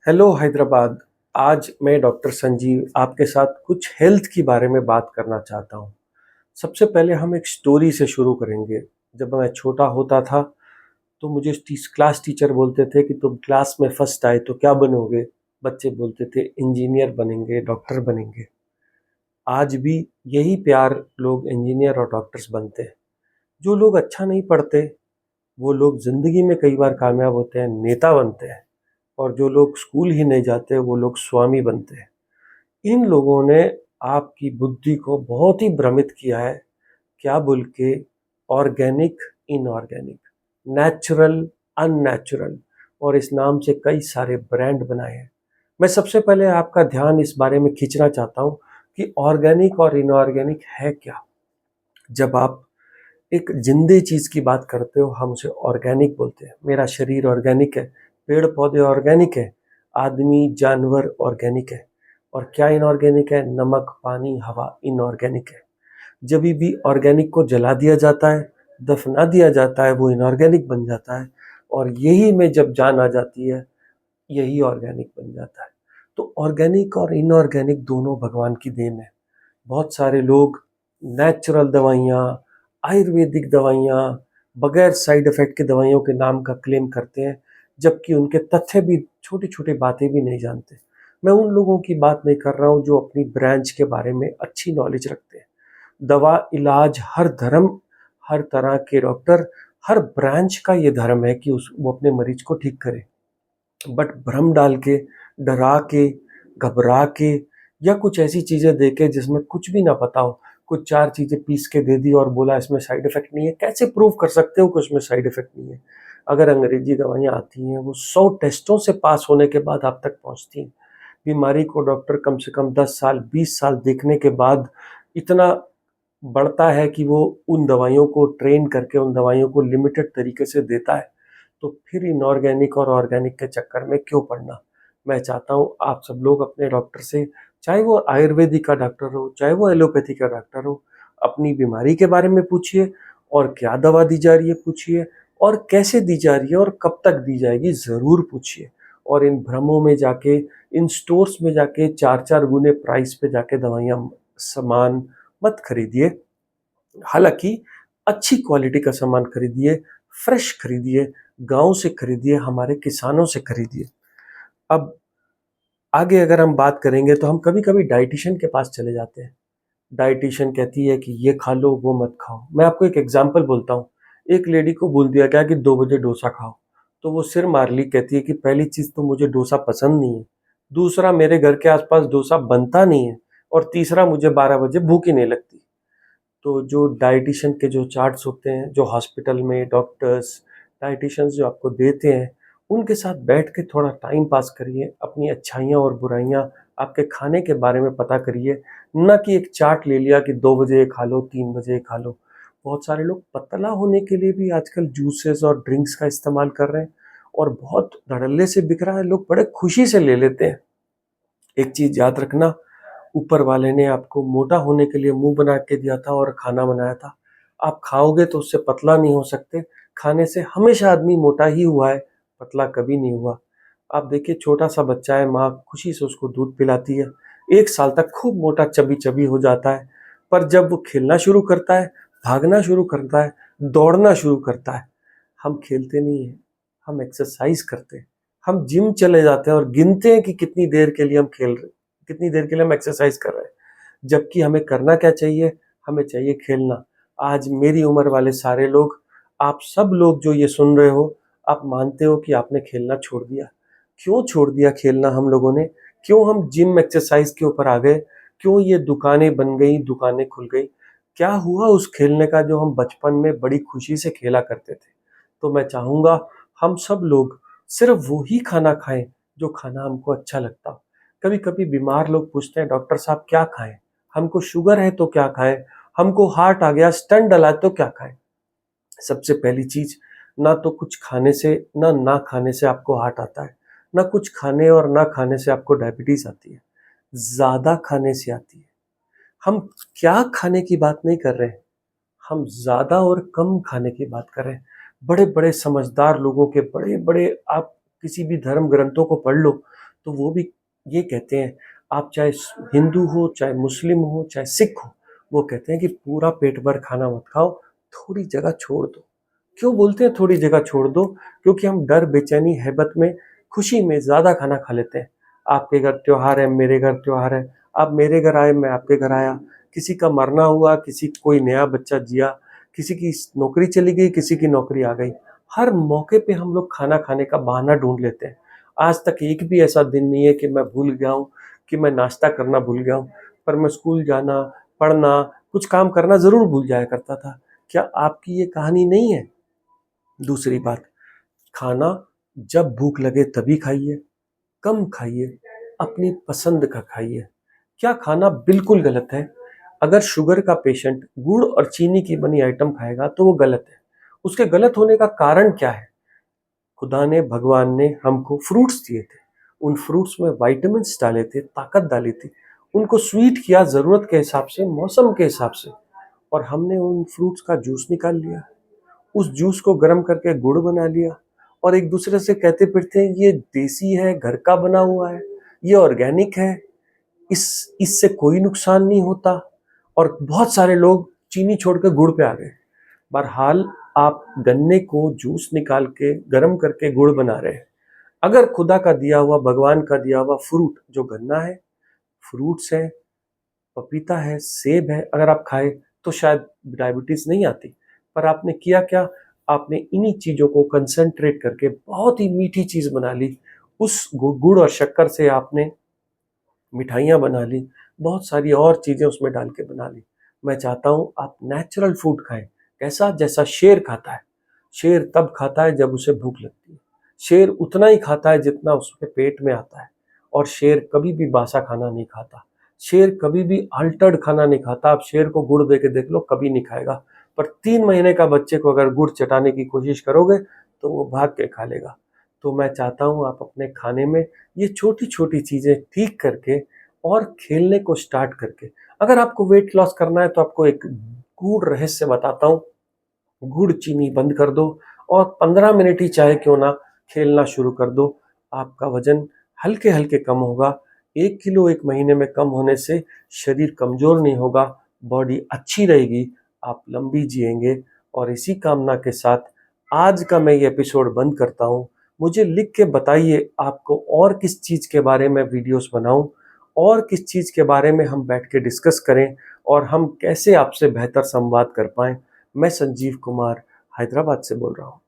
Hello Hyderabad. आज मैं doctor Sanjeev आपके साथ कुछ हेल्थ के बारे में बात करना चाहता हूँ। सबसे पहले हम एक स्टोरी से शुरू करेंगे। जब मैं छोटा होता था तो मुझे क्लास टीचर बोलते थे कि तुम क्लास में फर्स्ट आए तो क्या बनोगे। बच्चे बोलते थे इंजीनियर बनेंगे, डॉक्टर बनेंगे। आज भी यही प्यार लोग इंजीनियर और डॉक्टर्स बनते हैं। जो लोग अच्छा नहीं पढ़ते वो लोग जिंदगी में कई बार कामयाब होते हैं, नेता बनते हैं। और जो लोग स्कूल ही नहीं जाते वो लोग स्वामी बनते हैं। इन लोगों ने आपकी बुद्धि को बहुत ही भ्रमित किया है। क्या बोल के? ऑर्गेनिक, इनऑर्गेनिक, नेचुरल, अननेचुरल, और इस नाम से कई सारे ब्रांड बनाए हैं। मैं सबसे पहले आपका ध्यान इस बारे में खींचना चाहता हूँ कि ऑर्गेनिक और इनऑर्गेनिक है क्या। जब आप एक जिंदे चीज की बात करते हो हम उसे ऑर्गेनिक बोलते हैं। मेरा शरीर ऑर्गेनिक है, पेड़ पौधे ऑर्गेनिक है, आदमी जानवर ऑर्गेनिक है। और क्या इनऑर्गेनिक है? नमक, पानी, हवा इनऑर्गेनिक है। जब भी ऑर्गेनिक को जला दिया जाता है, दफना दिया जाता है, वो इनऑर्गेनिक बन जाता है। और यही में जब जान आ जाती है यही ऑर्गेनिक बन जाता है। तो ऑर्गेनिक और इनऑर्गेनिक दोनों भगवान की देन है। बहुत सारे लोग नेचुरल दवाइयाँ, आयुर्वेदिक दवाइयाँ, बगैर साइड इफेक्ट की दवाइयों के नाम का क्लेम करते हैं, जबकि उनके तथ्य भी, छोटी छोटी बातें भी नहीं जानते। मैं उन लोगों की बात नहीं कर रहा हूँ जो अपनी ब्रांच के बारे में अच्छी नॉलेज रखते हैं। दवा, इलाज, हर धर्म, हर तरह के डॉक्टर, हर ब्रांच का ये धर्म है कि वो अपने मरीज को ठीक करे। बट भ्रम डाल के, डरा के, घबरा के, या कुछ ऐसी चीजें दे के जिसमें कुछ भी ना पता हो, कुछ चार चीजें पीस के दे दी और बोला इसमें साइड इफेक्ट नहीं है। कैसे प्रूव कर सकते हो कि उसमें साइड इफेक्ट नहीं है? अगर अंग्रेजी दवाइयाँ आती हैं वो 100 टेस्टों से पास होने के बाद आप तक पहुंचती हैं। बीमारी को डॉक्टर कम से कम 10 साल, 20 साल देखने के बाद इतना बढ़ता है कि वो उन दवाइयों को ट्रेन करके उन दवाइयों को लिमिटेड तरीके से देता है। तो फिर इनऑर्गेनिक और ऑर्गेनिक के चक्कर में क्यों पड़ना? मैं चाहता हूँ आप सब लोग अपने डॉक्टर से, चाहे वो आयुर्वेदिक का डॉक्टर हो चाहे वो एलोपैथी का डॉक्टर हो, अपनी बीमारी के बारे में पूछिए और क्या दवा दी जा रही है पूछिए, और कैसे दी जा रही है और कब तक दी जाएगी ज़रूर पूछिए। और इन भ्रमों में जाके, इन स्टोर्स में जाके चार चार गुने प्राइस पे जाके दवाइयाँ, सामान मत खरीदिए। हालांकि अच्छी क्वालिटी का सामान खरीदिए, फ्रेश खरीदिए, गांव से खरीदिए, हमारे किसानों से खरीदिए। अब आगे अगर हम बात करेंगे तो हम कभी कभी डाइटिशियन के पास चले जाते हैं। डाइटिशियन कहती है कि ये खा लो, वो मत खाओ। मैं आपको एक एग्जांपल बोलता हूँ। एक लेडी को बोल दिया गया कि 2 बजे डोसा खाओ, तो वो सिर मार ली, कहती है कि पहली चीज तो मुझे डोसा पसंद नहीं है, दूसरा मेरे घर के आसपास डोसा बनता नहीं है, और तीसरा मुझे 12 बजे भूख ही नहीं लगती। तो जो डाइटिशियन के जो चार्ट्स होते हैं, जो हॉस्पिटल में डॉक्टर्स, डाइटिशियंस जो आपको देते हैं, उनके साथ बैठ के थोड़ा टाइम पास करिए, अपनी अच्छाइयाँ और बुराइयाँ, आपके खाने के बारे में पता करिए। न कि एक चार्ट ले लिया कि 2 बजे ये खा लो, 3 बजे ये खा लो। बहुत सारे लोग पतला होने के लिए भी आजकल जूसेस और ड्रिंक्स का इस्तेमाल कर रहे हैं, और बहुत धड़ल्ले से बिक रहा है, लोग बड़े खुशी से ले लेते हैं। एक चीज याद रखना, ऊपर वाले ने आपको मोटा होने के लिए मुंह बना के दिया था और खाना बनाया था। आप खाओगे तो उससे पतला नहीं हो सकते। खाने से हमेशा आदमी मोटा ही हुआ है, पतला कभी नहीं हुआ। आप देखिए, छोटा सा बच्चा है, माँ खुशी से उसको दूध पिलाती है, 1 साल तक खूब मोटा चबी चबी हो जाता है। पर जब वो खेलना शुरू करता है, भागना शुरू करता है, दौड़ना शुरू करता है, हम खेलते नहीं है, हम एक्सरसाइज करते हैं। हम जिम चले जाते हैं और गिनते हैं कि कितनी देर के लिए हम खेल रहे, कितनी देर के लिए हम एक्सरसाइज कर रहे हैं। जबकि हमें करना क्या चाहिए? हमें चाहिए खेलना। आज मेरी उम्र वाले सारे लोग, आप सब लोग जो ये सुन रहे हो, आप मानते हो कि आपने खेलना छोड़ दिया। क्यों छोड़ दिया खेलना हम लोगों ने? क्यों हम जिम एक्सरसाइज के ऊपर आ गए? क्यों ये दुकानें बन गई, दुकानें खुल गई? क्या हुआ उस खेलने का जो हम बचपन में बड़ी खुशी से खेला करते थे? तो मैं चाहूंगा हम सब लोग सिर्फ वो ही खाना खाएं जो खाना हमको अच्छा लगता हो। कभी कभी बीमार लोग पूछते हैं, डॉक्टर साहब क्या खाएं? हमको शुगर है तो क्या खाएं? हमको हार्ट आ गया, स्टंट डला है तो क्या खाएं? सबसे पहली चीज, ना तो कुछ खाने से, ना खाने से आपको हार्ट आता है। ना कुछ खाने और ना खाने से आपको डायबिटीज आती है, ज्यादा खाने से आती है। हम क्या खाने की बात नहीं कर रहे हैं, हम ज्यादा और कम खाने की बात कर रहे हैं। बड़े बड़े समझदार लोगों के बड़े बड़े, आप किसी भी धर्म ग्रंथों को पढ़ लो तो वो भी ये कहते हैं, आप चाहे हिंदू हो, चाहे मुस्लिम हो, चाहे सिख हो, वो कहते हैं कि पूरा पेट भर खाना मत खाओ, थोड़ी जगह छोड़ दो। क्यों बोलते हैं थोड़ी जगह छोड़ दो? क्योंकि हम डर, बेचैनी, हैबत में, खुशी में ज़्यादा खाना खा लेते हैं। आपके घर त्योहार है, मेरे घर त्योहार है, आप मेरे घर आए, मैं आपके घर आया, किसी का मरना हुआ, किसी कोई नया बच्चा जिया, किसी की नौकरी चली गई, किसी की नौकरी आ गई। हर मौके पे हम लोग खाना खाने का बहाना ढूंढ लेते हैं। आज तक एक भी ऐसा दिन नहीं है कि मैं भूल गया हूँ, कि मैं नाश्ता करना भूल गया हूँ, पर मैं स्कूल जाना, पढ़ना, कुछ काम करना ज़रूर भूल जाया करता था। क्या आपकी ये कहानी नहीं है? दूसरी बात, खाना जब भूख लगे तभी खाइए, कम खाइए, अपनी पसंद का खाइए। क्या खाना बिल्कुल गलत है? अगर शुगर का पेशेंट गुड़ और चीनी की बनी आइटम खाएगा तो वो गलत है। उसके गलत होने का कारण क्या है? खुदा ने, भगवान ने हमको फ्रूट्स दिए थे, उन फ्रूट्स में विटामिन्स डाले थे, ताकत डाली थी, उनको स्वीट किया ज़रूरत के हिसाब से, मौसम के हिसाब से, और हमने उन फ्रूट्स का जूस निकाल लिया, उस जूस को गर्म करके गुड़ बना लिया, और एक दूसरे से कहते फिरते हैं ये देसी है, घर का बना हुआ है, ये ऑर्गेनिक है, इससे कोई नुकसान नहीं होता, और बहुत सारे लोग चीनी छोड़ के गुड़ पे आ गए। बहरहाल, आप गन्ने को जूस निकाल के गर्म करके गुड़ बना रहे हैं। अगर खुदा का दिया हुआ, भगवान का दिया हुआ फ्रूट जो गन्ना है, फ्रूट्स है, पपीता है, सेब है, अगर आप खाए तो शायद डायबिटीज नहीं आती। पर आपने किया क्या? आपने इन्हीं चीजों को कंसंट्रेट करके बहुत ही मीठी चीज बना ली। उस गुड़ और शक्कर से आपने मिठाइयाँ बना ली, बहुत सारी और चीज़ें उसमें डाल के बना ली। मैं चाहता हूँ आप नेचुरल फूड खाएँ। कैसा? जैसा शेर खाता है। शेर तब खाता है जब उसे भूख लगती है। शेर उतना ही खाता है जितना उसके पेट में आता है, और शेर कभी भी बासा खाना नहीं खाता। शेर कभी भी अल्टर्ड खाना नहीं खाता। आप शेर को गुड़ दे के देख लो, कभी नहीं खाएगा। पर 3 महीने का बच्चे को अगर गुड़ चटाने की कोशिश करोगे तो वो भाग के खा लेगा। तो मैं चाहता हूँ आप अपने खाने में ये छोटी-छोटी चीज़ें ठीक करके और खेलने को स्टार्ट करके, अगर आपको वेट लॉस करना है तो आपको एक गूढ़ रहस्य बताता हूँ। गुड़ चीनी बंद कर दो और 15 मिनट ही चाहे क्यों ना खेलना शुरू कर दो। आपका वजन हल्के-हल्के कम होगा। 1 किलो 1 महीने में कम होने से शरीर कमज़ोर नहीं होगा, बॉडी अच्छी रहेगी, आप लंबी जिएँगे। और इसी कामना के साथ आज का मैं ये एपिसोड बंद करता हूँ। मुझे लिख के बताइए आपको और किस चीज़ के बारे में वीडियोज़ बनाऊँ, और किस चीज़ के बारे में हम बैठ के डिस्कस करें, और हम कैसे आपसे बेहतर संवाद कर पाएँ। मैं संजीव कुमार हैदराबाद से बोल रहा हूँ।